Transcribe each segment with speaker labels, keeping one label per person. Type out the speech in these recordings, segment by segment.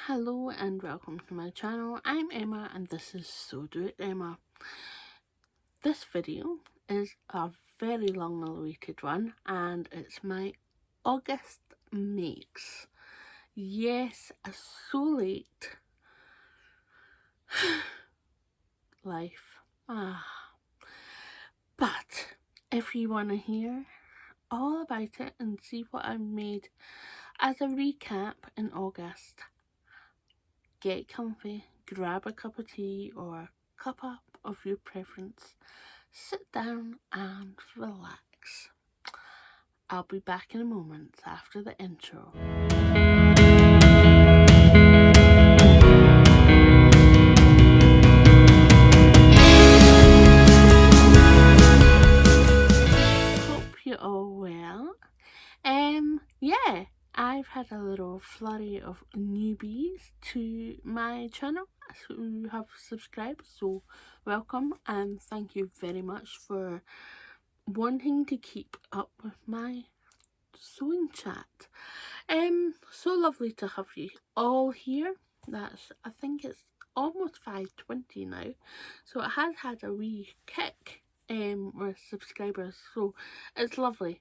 Speaker 1: Hello and welcome to my channel. I'm Emma and this is So Do It Emma. This video is a very long awaited one and it's my August makes. Yes, so late. Life. But if you want to hear all about it and see what I made as a recap in August, get comfy, grab a cup of tea or a cup up of your preference, sit down and relax. I'll be back in a moment after the intro. Hope you're all well. Yeah, I've had a little flurry of newbies to my channel who have subscribed, so welcome and thank you very much for wanting to keep up with my sewing chat. So lovely to have you all here. I think it's almost 5:20 now, so it has had a wee kick with subscribers, so it's lovely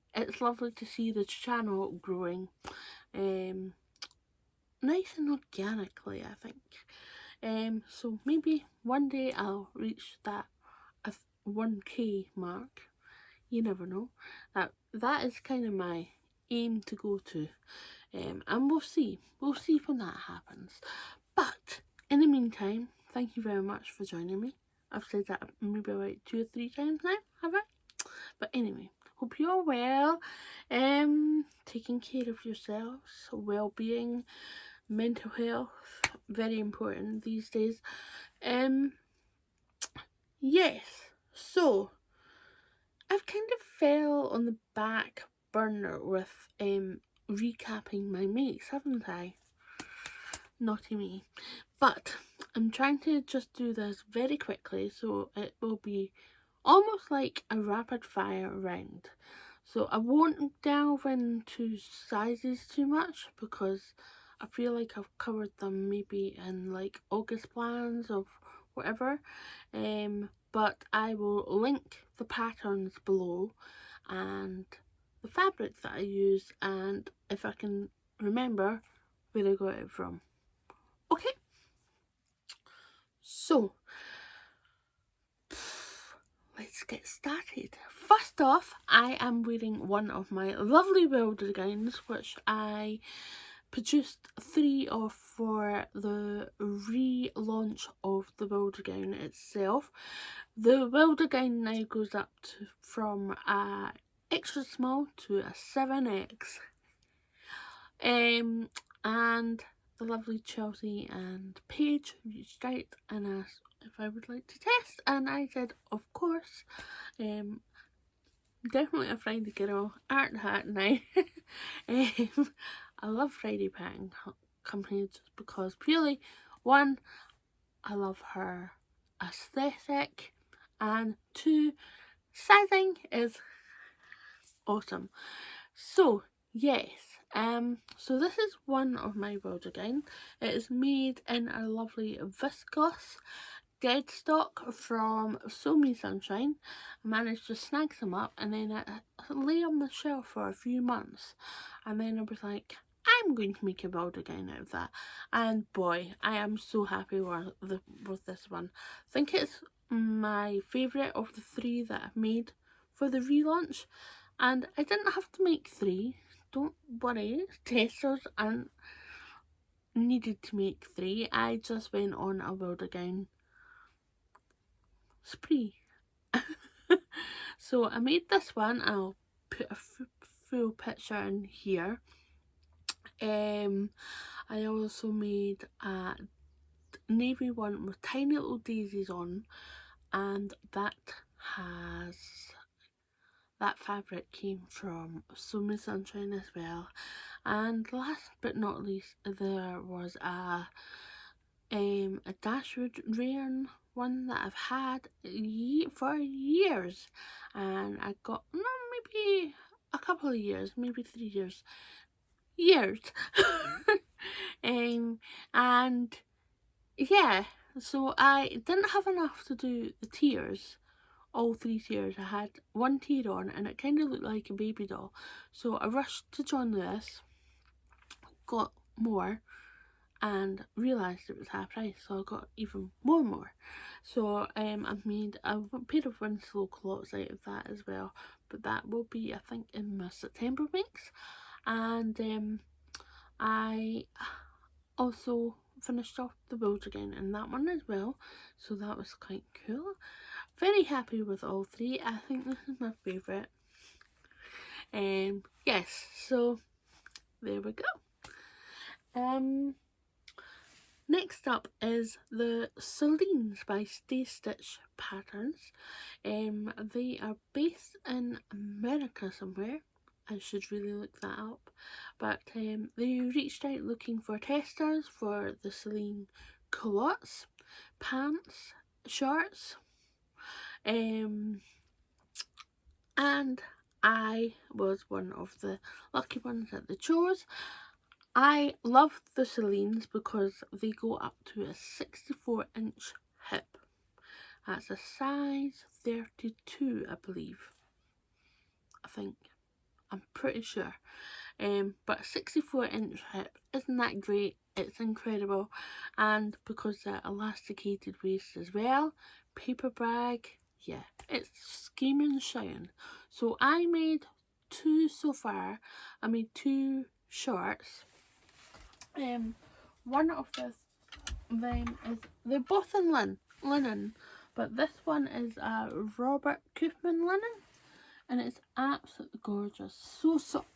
Speaker 1: to see the channel growing nice and organically, I think. So maybe one day I'll reach that 1k mark. You never know. That is kind of my aim to go to, and we'll see when that happens. But in the meantime, thank you very much for joining me. I've said that maybe about 2 or 3 times now, have I? But anyway, hope you're well, taking care of yourselves, well-being, mental health, very important these days. Yes, so I've kind of fell on the back burner with recapping my makes, haven't I? Naughty me. But I'm trying to just do this very quickly, so it will be almost like a rapid fire round. So I won't delve into sizes too much because I feel like I've covered them maybe in like August plans of whatever. But I will link the patterns below and the fabrics that I use, and if I can remember where I got it from. Okay, so let's get started. First off, I am wearing one of my lovely Wildergowns, which I produced 3 of for the relaunch of the Wildergown itself. The Wildergown now goes up to from a extra small to a 7X. And the lovely Chelsea and Paige reached out and asked if I would like to test, and I said of course. Definitely a Friday girl, art hat now. I love Friday Packing Company just because purely, one, I love her aesthetic, and 2, sizing is awesome. So yes, so this is one of my Wildergown. It is made in a lovely viscose deadstock from So Me Sunshine. I managed to snag some up and then I lay on the shelf for a few months, and then I was like, I'm going to make a Wildergown out of that, and boy, I am so happy with this one. I think it's my favourite of the 3 that I've made for the relaunch, and I didn't have to make 3, don't worry, testers, and needed to make 3. I just went on a Wildergown spree. So I made this one. I'll put a full picture in here. I also made a navy one with tiny little daisies on, and that fabric came from So Me Sunshine as well. And last but not least, there was a Dashwood Rayon one that I've had for years, and I got maybe a couple of years, maybe 3 years And yeah, so I didn't have enough to do the tiers, all 3 tiers. I had 1 tier on and it kind of looked like a baby doll. So I rushed to John Lewis, got more, and realised it was half price, so I got even more. So I've made a pair of Winslow culottes out of that as well, but that will be, I think, in my September mix. And I also finished off the Wildergown in that one as well, so that was quite cool. Very happy with all 3. I think this is my favourite. Yes, so there we go. Next up is the Solines by Staystitch patterns. They are based in America somewhere. I should really look that up. But they reached out looking for testers for the Soline culottes, pants, shorts. And I was one of the lucky ones that they chose. I love the Solines because they go up to a 64-inch hip. That's a size 32, I believe. I think. I'm pretty sure. But a 64-inch hip, isn't that great? It's incredible. And because they're elasticated waist as well, paper bag, yeah, it's scheming shine. So I made 2 so far. I made 2 shorts. One of them is, they're both in linen, but this one is a Robert Kaufman linen, and it's absolutely gorgeous, so soft.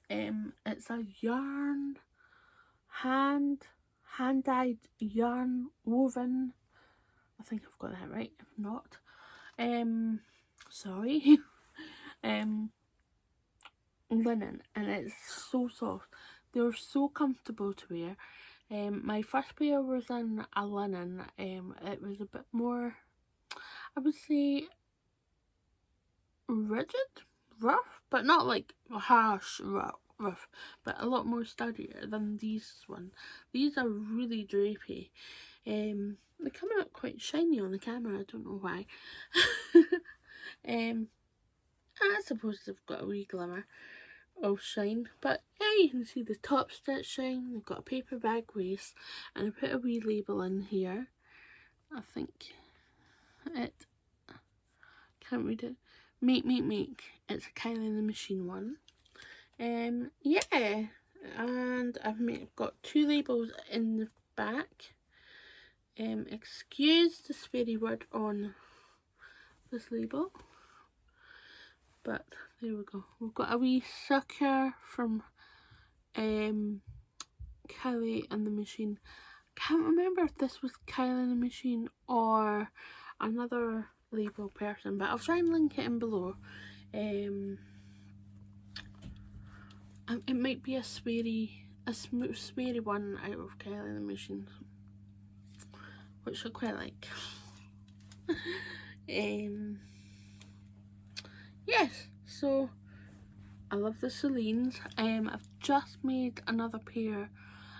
Speaker 1: It's a yarn, hand-dyed yarn woven. I think I've got that right. If not, sorry. Linen, and it's so soft. They're so comfortable to wear. My first pair was in a linen. It was a bit more, I would say, rigid, rough, but not like harsh rough, but a lot more sturdier than these one. These are really drapey. They come out quite shiny on the camera. I don't know why. I suppose they've got a wee glimmer of shine, but yeah, you can see the top stitch shine. They've got a paper bag waist, and I put a wee label in here. I think it, can't read it. Make. It's a Kylie in the Machine one. Yeah, and I've got 2 labels in the back. Excuse the sweary word on this label, but there we go. We've got a wee sucker from Kylie and the Machine. Can't remember if this was Kylie and the Machine or another label person, but I'll try and link it in below. It might be a sweary one out of Kylie and the Machine, which I quite like. Yes, so I love the Solines. I've just made another pair,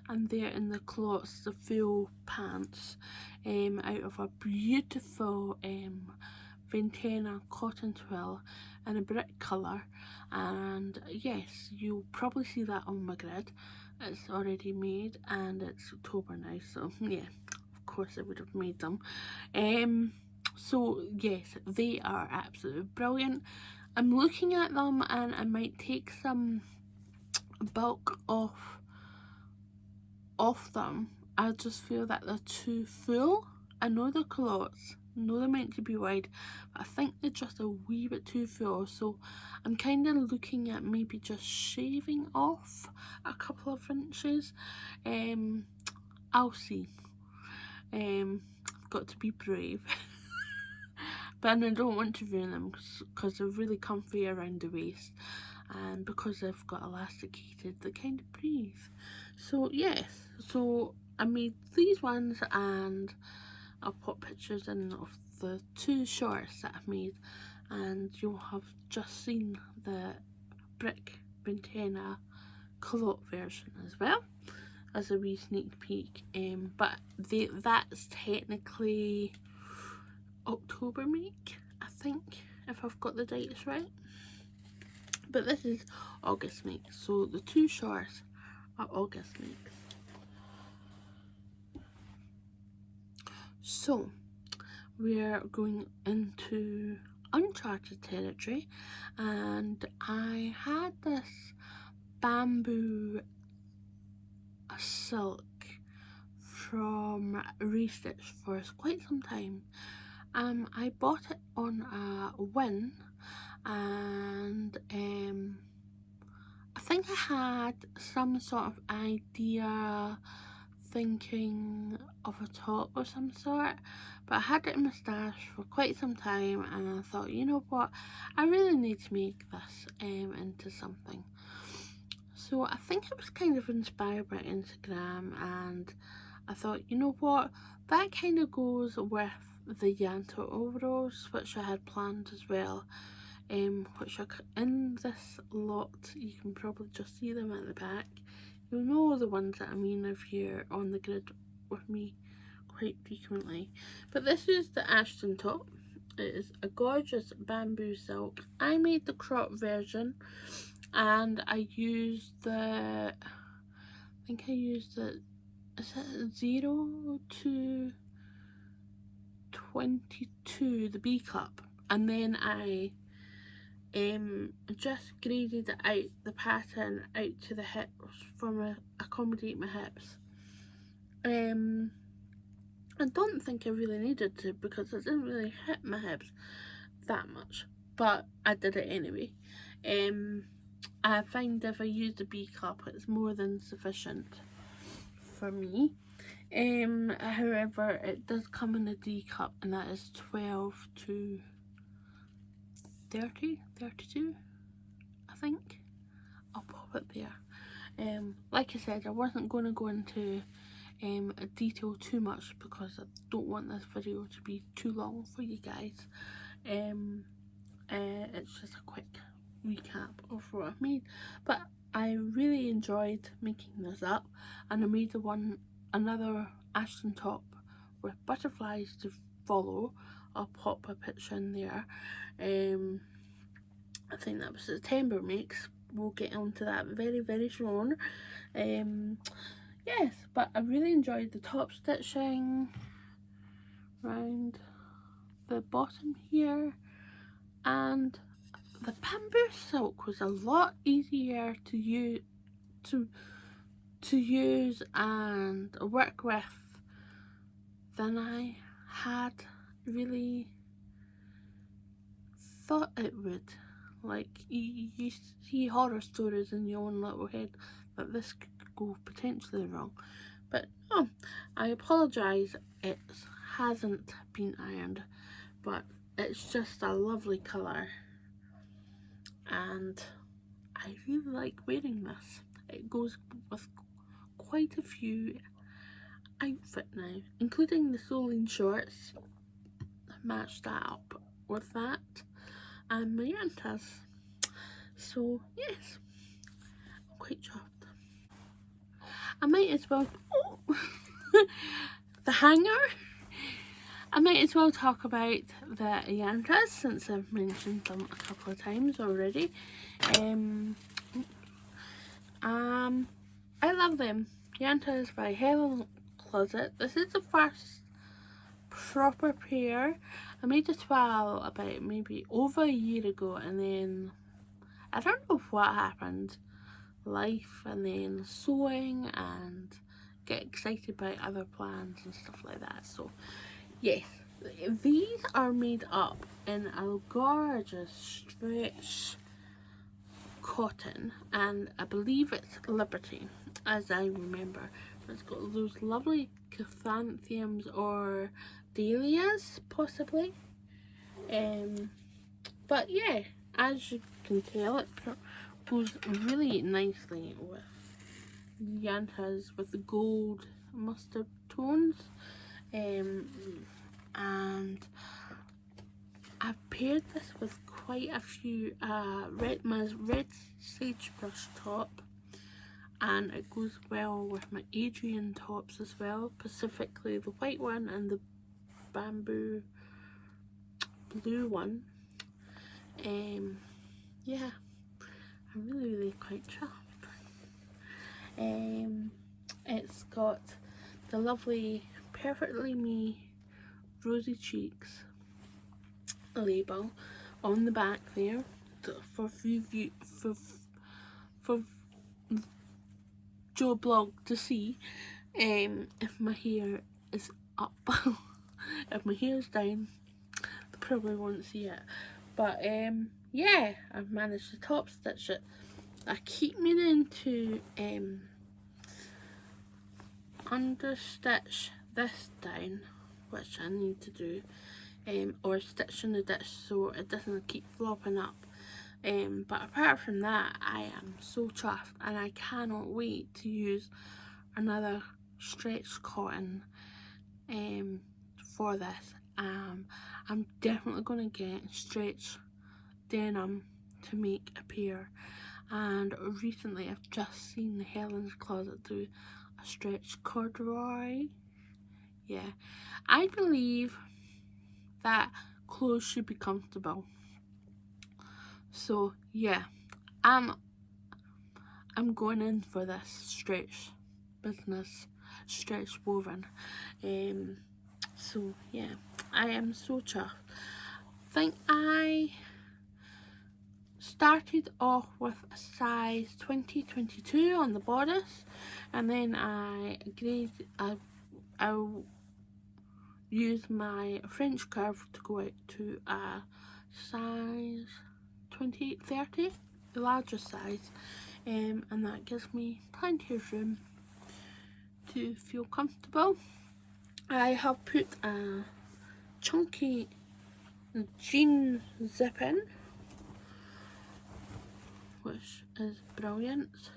Speaker 1: and they're in the culottes, the full pants, out of a beautiful Ventana cotton twill in a brick colour. And yes, you'll probably see that on my grid. It's already made, and it's October now, so yeah, of course I would have made them. So yes, they are absolutely brilliant. I'm looking at them, and I might take some bulk off them. I just feel that they're too full. I know they're culottes, I know they're meant to be wide, but I think they're just a wee bit too full. So I'm kind of looking at maybe just shaving off a couple of inches. I'll see. I've got to be brave. But I don't want to ruin them because they're really comfy around the waist, and because they've got elasticated, they kind of breathe. So yes, so I made these ones, and I'll put pictures in of the 2 shorts that I've made, and you'll have just seen the brick Ventana culotte version as well. as a wee sneak peek, but that's technically October make, I think, if I've got the dates right. But this is August make, so the two shorts are August makes. So we're going into uncharted territory, and I had this bamboo silk from Raystitch for quite some time. I bought it on a whim, and I think I had some sort of idea, thinking of a top or some sort, but I had it in my stash for quite some time, and I thought, you know what, I really need to make this into something. So I think it was kind of inspired by Instagram, and I thought, you know what, that kind of goes with the YANTA overalls, which I had planned as well, which are in this lot. You can probably just see them at the back. You'll know the ones that I mean if you're on the grid with me quite frequently. But this is the Ashton top. It is a gorgeous bamboo silk. I made the crop version, and I used the, I think I used it, is it 0 to 22, the B cup, and then I just graded it out, the pattern out to the hips from accommodate my hips. I don't think I really needed to, because it didn't really hit my hips that much, but I did it anyway. I find if I use the B cup, it's more than sufficient for me. However, it does come in a D cup, and that is 12 to 30, 32, I think. I'll pop it there. Like I said, I wasn't going to go into detail too much, because I don't want this video to be too long for you guys. It's just a quick recap of what I've made, but I really enjoyed making this up, and I made another Ashton top with butterflies to follow. I'll pop a picture in there. I think that was September makes. We'll get onto that very soon. Yes, but I really enjoyed the top stitching around the bottom here, and the bamboo silk was a lot easier to use and work with than I had really thought it would. Like, you see horror stories in your own little head that this could go potentially wrong, but oh, I apologise, it hasn't been ironed, but it's just a lovely colour, and I really like wearing this. It goes with quite a few outfit now, including the Soline shorts. I matched that up with that, and my YANTAs. So yes, I'm quite chuffed. I might as well, the hanger, I might as well talk about the YANTAs, since I've mentioned them a couple of times already. I love them. YANTAs by Helen Closet. This is the first proper pair. I made a twirl about maybe over a year ago, and then I don't know what happened. Life, and then sewing, and get excited by other plans and stuff like that. So yes, these are made up in a gorgeous stretch cotton, and I believe it's Liberty, as I remember. It's got those lovely chrysanthemums or dahlias, possibly. But yeah, as you can tell, it goes really nicely with YANTAs with the gold mustard tones, and I've paired this with quite a few my red sagebrush top, and it goes well with my Adrian tops as well, specifically the white one and the bamboo blue one. Yeah, I'm really quite chuffed. It's got the lovely Perfectly Me Rosy Cheeks label on the back there for Joe Blog to see. If my hair is up, if my hair is down, they probably won't see it. But yeah, I've managed to top stitch it. I keep meaning to understitch this down, which I need to do, or stitch in the ditch so it doesn't keep flopping up. But apart from that, I am so chuffed, and I cannot wait to use another stretch cotton for this. I'm definitely going to get stretch denim to make a pair, and recently I've just seen the Helen's Closet do a stretch corduroy. Yeah, I believe that clothes should be comfortable. So yeah, I'm going in for this stretch business, stretch woven. So yeah, I am so chuffed. I think I started off with a size 20-22 on the bodice, and then I used my French curve to go out to a size 28-30, the largest size, and that gives me plenty of room to feel comfortable. I have put a chunky jean zip in, which is brilliant.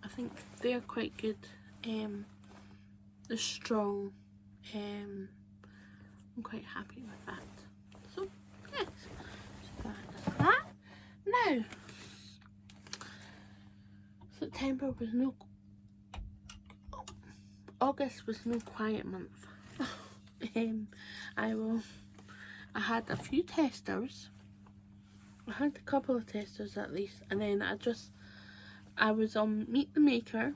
Speaker 1: I think they're quite good. They're strong. I'm quite happy with that. So yes, so that is that. Now, September was no, August was no quiet month. I had a few testers. I had a couple of testers at least, and then I was on Meet the Maker.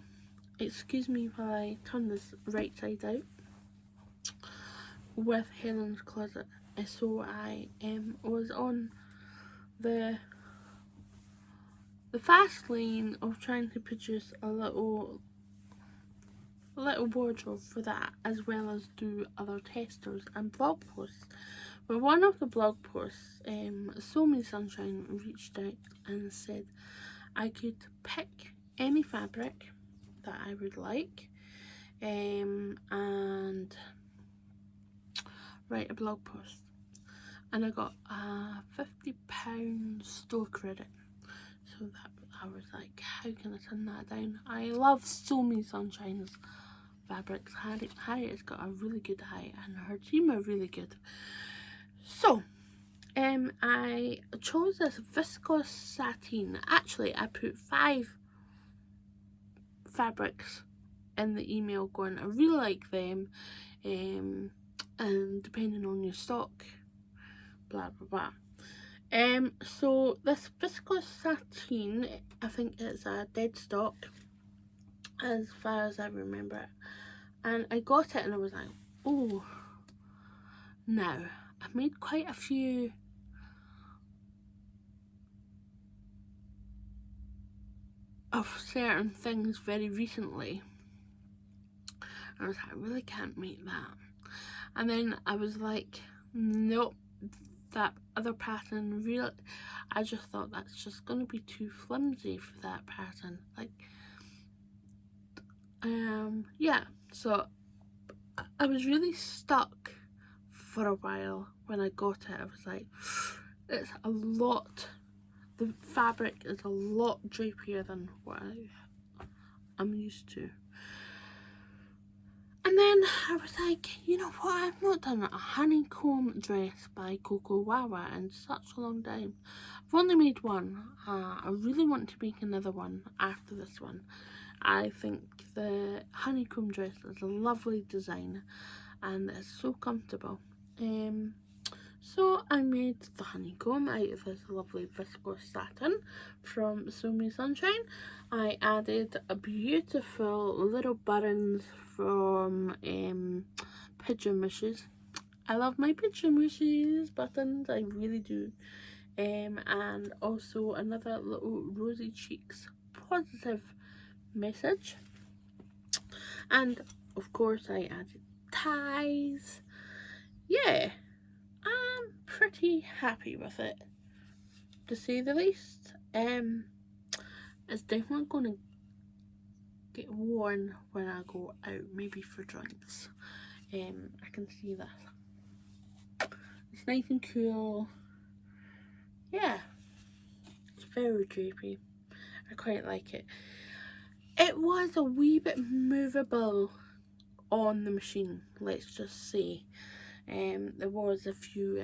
Speaker 1: Excuse me while I turn this right side out. With Helen's Closet. So I was on the fast lane of trying to produce a little wardrobe for that, as well as do other testers and blog posts. But one of the blog posts, Soline Sunshine reached out and said I could pick any fabric that I would like, and write a blog post, and I got a £50 store credit. So that I was like, how can I turn that down? I love Soline Sunshine's fabrics. Harriet's got a really good eye, and her team are really good. So I chose this viscose satin. Actually, I put 5 fabrics in the email going, I really like them, and depending on your stock, blah blah blah. So this viscose satin, I think it's a deadstock as far as I remember it, and I got it and I was like, oh. Now I've made quite a few of certain things very recently, and I was like, I really can't make that. And then I was like, nope, that other pattern, really, I just thought that's just going to be too flimsy for that pattern. Like, yeah, so I was really stuck for a while. When I got it, I was like, it's a lot, the fabric is a lot drapier than what I'm used to. And then I was like, you know what, I've not done a honeycomb dress by Cocowawa in such a long time. I've only made one. I really want to make another one after this one. I think the honeycomb dress is a lovely design and it's so comfortable. So I made the honeycomb out of this lovely viscose satin from Sew Me Sunshine. I added a beautiful little buttons from Pigeon Wishes. I love my Pigeon Wishes buttons, I really do. And also another little Rosy Cheeks positive message. And of course I added ties. Yeah, I'm pretty happy with it, to say the least. It's definitely going to get worn when I go out, maybe for drinks. I can see that. It's nice and cool. Yeah, it's very drapey. I quite like it. It was a wee bit movable on the machine, let's just say. There was a few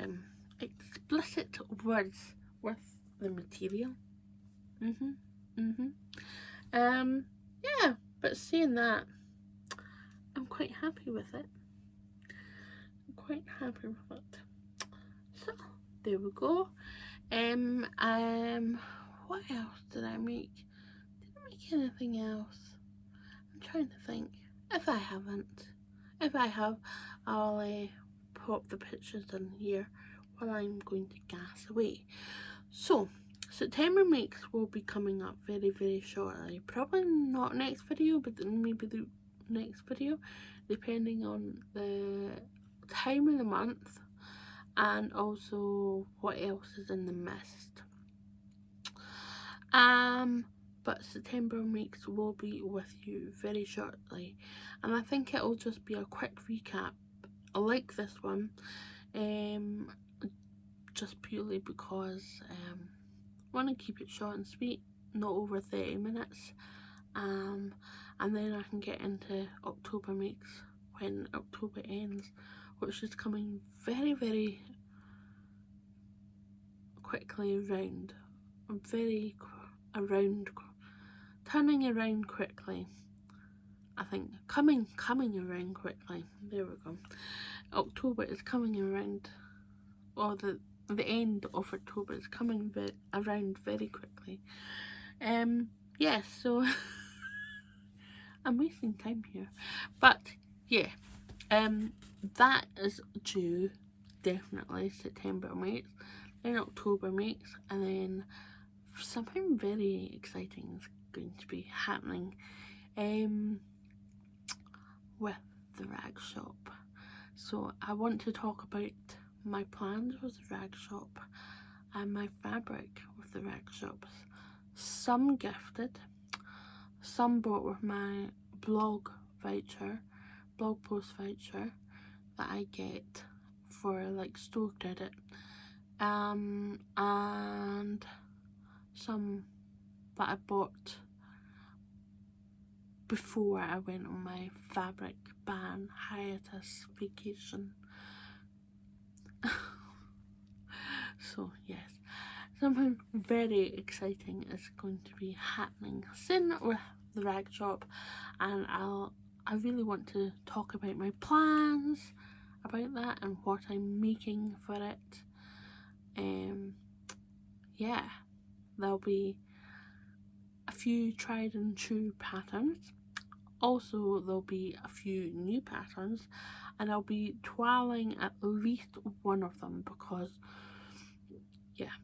Speaker 1: explicit words with the material. Yeah, but saying that, I'm quite happy with it. So there we go. What else did I make? Did I make anything else? I'm trying to think. If I have, I'll pop the pictures in here while I'm going to gas away. So September makes will be coming up very, very shortly. Probably not next video, but then maybe the next video, depending on the time of the month and also what else is in the mist. But September makes will be with you very shortly, and I think it'll just be a quick recap like this one, just purely because I want to keep it short and sweet, not over 30 minutes, and then I can get into October makes when October ends, which is coming very, very quickly around. Turning around quickly. I think coming around quickly. There we go. October is coming around, or the end of October is coming around very quickly. Yes, so I'm wasting time here, but yeah, that is due definitely September makes, then October makes, and then something very exciting is going to be happening with the rag shop. So I want to talk about my plans with the rag shop and my fabric with the rag shops. Some gifted, some bought with my blog post voucher that I get for like store credit, and some that I bought before I went on my fabric ban hiatus vacation. So yes, something very exciting is going to be happening soon with the rag shop, and I really want to talk about my plans about that and what I'm making for it. Yeah, there'll be a few tried and true patterns. Also, there'll be a few new patterns, and I'll be trialing at least one of them because, yeah,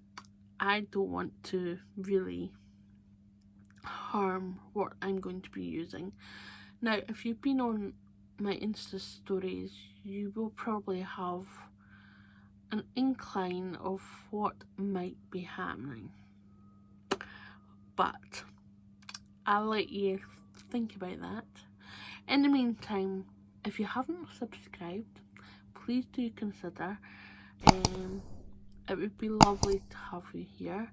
Speaker 1: I don't want to really harm what I'm going to be using. Now, if you've been on my Insta stories, you will probably have an incline of what might be happening, but I'll let you think about that. In the meantime, if you haven't subscribed, please do consider. It would be lovely to have you here,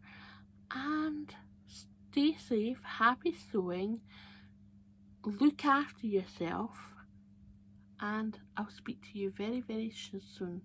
Speaker 1: and stay safe, happy sewing, look after yourself, and I'll speak to you very, very soon.